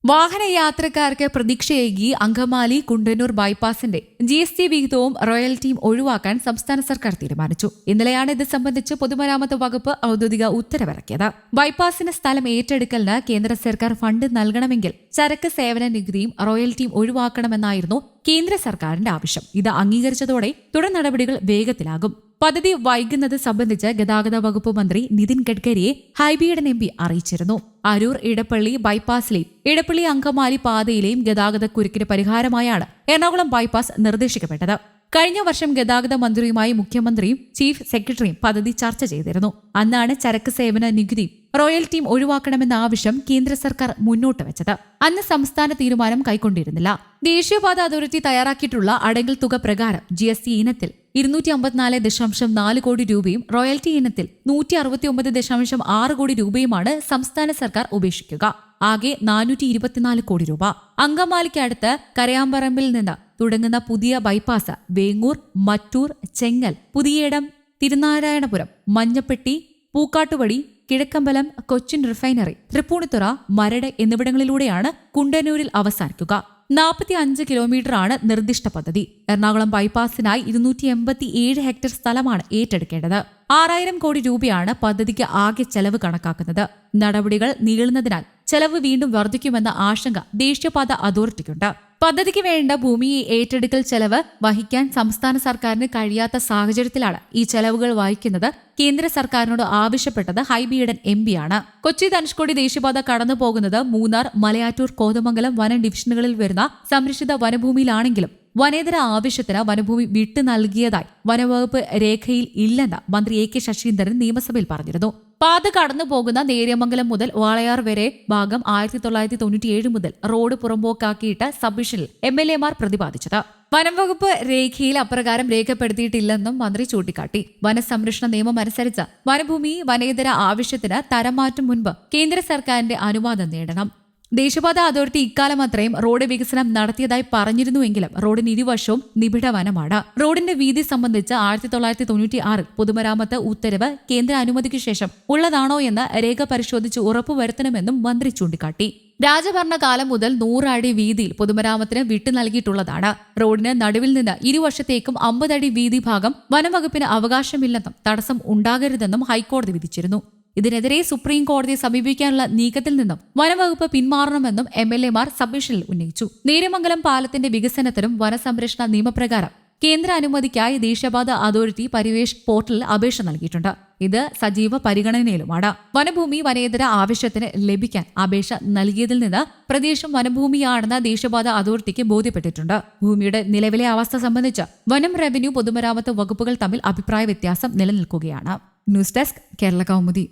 വാഹനയാത്രക്കാർക്ക് പ്രതീക്ഷയേകി Angamaly Kundannoor ബൈപ്പാസിന്റെ GST വിഹിതവും റോയൽറ്റിയും ഒഴിവാക്കാൻ സംസ്ഥാന സർക്കാർ തീരുമാനിച്ചു. ഇന്നലെയാണ് ഇത് സംബന്ധിച്ച് പൊതുമരാമത്ത് വകുപ്പ് ഔദ്യോഗിക ഉത്തരവിറക്കിയത്. ബൈപ്പാസിന് സ്ഥലം ഏറ്റെടുക്കലിന് കേന്ദ്ര സർക്കാർ ഫണ്ട് നൽകണമെങ്കിൽ ചരക്ക് സേവന നികുതിയും റോയൽറ്റിയും ഒഴിവാക്കണമെന്നായിരുന്നു കേന്ദ്ര സർക്കാരിന്റെ ആവശ്യം. ഇത് അംഗീകരിച്ചതോടെ തുടർ നടപടികൾ വേഗത്തിലാകും. പദ്ധതി വൈകുന്നത് സംബന്ധിച്ച് ഗതാഗത വകുപ്പ് മന്ത്രി നിതിൻ ഗഡ്കരിയെ ഹൈബിയുടെ MP അറിയിച്ചിരുന്നു. അരൂർ ഇടപ്പള്ളി ബൈപ്പാസിലെയും ഇടപ്പള്ളി അങ്കമാലി പാതയിലെയും ഗതാഗത കുരുക്കിന് പരിഹാരമായാണ് എറണാകുളം ബൈപ്പാസ് നിർദ്ദേശിക്കപ്പെട്ടത്. കഴിഞ്ഞ വർഷം ഗതാഗത മന്ത്രിയുമായി മുഖ്യമന്ത്രിയും ചീഫ് സെക്രട്ടറിയും പദ്ധതി ചർച്ച ചെയ്തിരുന്നു. അന്നാണ് ചരക്ക് സേവന നികുതിയും റോയൽറ്റിയും ഒഴിവാക്കണമെന്ന ആവശ്യം കേന്ദ്ര സർക്കാർ മുന്നോട്ട് വെച്ചത്. അന്ന് സംസ്ഥാന തീരുമാനം കൈക്കൊണ്ടിരുന്നില്ല. ദേശീയപാത അതോറിറ്റി തയ്യാറാക്കിയിട്ടുള്ള അടങ്കൽ തുക പ്രകാരം GST ഇനത്തിൽ 254.4 കോടി രൂപയും റോയൽറ്റി ഇനത്തിൽ 169.6 കോടി രൂപയുമാണ് സംസ്ഥാന സർക്കാർ ഉപേക്ഷിക്കുക. ആകെ 424 കോടി രൂപ. അങ്കമാലിക്ക് അടുത്ത് കരയാമ്പറമ്പിൽ നിന്ന് തുടങ്ങുന്ന പുതിയ ബൈപ്പാസ് വേങ്ങൂർ, മറ്റൂർ, ചെങ്ങൽ, പുതിയേടം, തിരുനാരായണപുരം, മഞ്ഞപ്പെട്ടി, പൂക്കാട്ടുപടി, കിഴക്കമ്പലം, കൊച്ചിൻ റിഫൈനറി, തൃപ്പൂണിത്തുറ, മരട് എന്നിവിടങ്ങളിലൂടെയാണ് കുണ്ടന്നൂരിൽ അവസാനിക്കുക. 45 കിലോമീറ്ററാണ് നിർദ്ദിഷ്ട പദ്ധതി. എറണാകുളം ബൈപ്പാസിനായി 287 ഹെക്ടർ സ്ഥലമാണ് ഏറ്റെടുക്കേണ്ടത്. 6000 കോടി രൂപയാണ് പദ്ധതിക്ക് ആകെ ചെലവ് കണക്കാക്കുന്നത്. നടപടികൾ നീളുന്നതിനാൽ ചെലവ് വീണ്ടും വർദ്ധിക്കുമെന്ന ആശങ്ക ദേശീയപാത അതോറിറ്റിക്കുണ്ട്. പദ്ധതിക്ക് വേണ്ട ഭൂമി ഏറ്റെടുക്കൽ ചെലവ് വഹിക്കാൻ സംസ്ഥാന സർക്കാരിന് കഴിയാത്ത സാഹചര്യത്തിലാണ് ഈ ചെലവുകൾ വഹിക്കുന്നത് കേന്ദ്ര സർക്കാരിനോട് ആവശ്യപ്പെട്ടത് ഹൈബിയുടെ MP ആണ്. കൊച്ചി ധനുഷ്കോടി ദേശീയപാത കടന്നു പോകുന്നത് മൂന്നാർ, മലയാറ്റൂർ, കോതമംഗലം വനം ഡിവിഷനുകളിൽ വരുന്ന സംരക്ഷിത വനഭൂമിയിലാണെങ്കിലും വനേതര ആവശ്യത്തിന് വനഭൂമി വിട്ടു നൽകിയതായി വനവകുപ്പ് രേഖയിൽ ഇല്ലെന്ന് മന്ത്രി AK ശശീന്ദ്രൻ നിയമസഭയിൽ പറഞ്ഞിരുന്നു. പാത കടന്നു പോകുന്ന നേര്യമംഗലം മുതൽ വാളയാർ വരെ ഭാഗം 1997 മുതൽ റോഡ് പുറമ്പോക്കാക്കിയിട്ട് സബ്മിഷനിൽ MLAമാർ പ്രതിപാദിച്ചത്. വനംവകുപ്പ് രേഖയിൽ അപ്രകാരം രേഖപ്പെടുത്തിയിട്ടില്ലെന്നും മന്ത്രി ചൂണ്ടിക്കാട്ടി. വനസംരക്ഷണ നിയമം അനുസരിച്ച് വനഭൂമി വനേതര ആവശ്യത്തിന് തരം മാറ്റും മുൻപ് കേന്ദ്ര സർക്കാരിന്റെ അനുവാദം നേടണം. ദേശീയപാത അതോറിറ്റി ഇക്കാലം അത്രയും റോഡ് വികസനം നടത്തിയതായി പറഞ്ഞിരുന്നുവെങ്കിലും റോഡിന് ഇരുവശവും നിബിഡ വനമാണ്. റോഡിന്റെ വീതി സംബന്ധിച്ച് 1996 പൊതുമരാമത്ത് ഉത്തരവ് കേന്ദ്ര അനുമതിക്ക് ശേഷം ഉള്ളതാണോ എന്ന് രേഖ പരിശോധിച്ച് ഉറപ്പുവരുത്തണമെന്നും മന്ത്രി ചൂണ്ടിക്കാട്ടി. രാജഭരണകാലം മുതൽ 100 അടി വീതിയിൽ പൊതുമരാമത്തിന് വിട്ടു നൽകിയിട്ടുള്ളതാണ്. റോഡിന് നടുവിൽ നിന്ന് ഇരുവശത്തേക്കും 50 അടി വീതി ഭാഗം വനംവകുപ്പിന് അവകാശമില്ലെന്നും തടസ്സം ഉണ്ടാകരുതെന്നും ഹൈക്കോടതി വിധിച്ചിരുന്നു. ഇതിനെതിരെ സുപ്രീം കോടതിയെ സമീപിക്കാനുള്ള നീക്കത്തിൽ നിന്നും വനംവകുപ്പ് പിന്മാറണമെന്നും MLAമാർ സബ്മിഷനിൽ ഉന്നയിച്ചു. നേര്യമംഗലം പാലത്തിന്റെ വികസനത്തിനും വനസംരക്ഷണ നിയമപ്രകാരം കേന്ദ്ര അനുമതിക്കായി ദേശീയപാത അതോറിറ്റി പരിവേഷ് പോർട്ടലിൽ അപേക്ഷ നൽകിയിട്ടുണ്ട്. ഇത് സജീവ പരിഗണനയിലുമാണ്. വനഭൂമി വനേതര ആവശ്യത്തിന് ലഭിക്കാൻ അപേക്ഷ നൽകിയതിൽ നിന്ന് പ്രദേശം വനഭൂമിയാണെന്ന് ദേശീയപാത അതോറിറ്റിക്ക് ബോധ്യപ്പെട്ടിട്ടുണ്ട്. ഭൂമിയുടെ നിലവിലെ അവസ്ഥ സംബന്ധിച്ച് വനം, റവന്യൂ, പൊതുമരാമത്ത് വകുപ്പുകൾ തമ്മിൽ അഭിപ്രായ വ്യത്യാസം നിലനിൽക്കുകയാണ്. News desk, Kerala Kaumudi.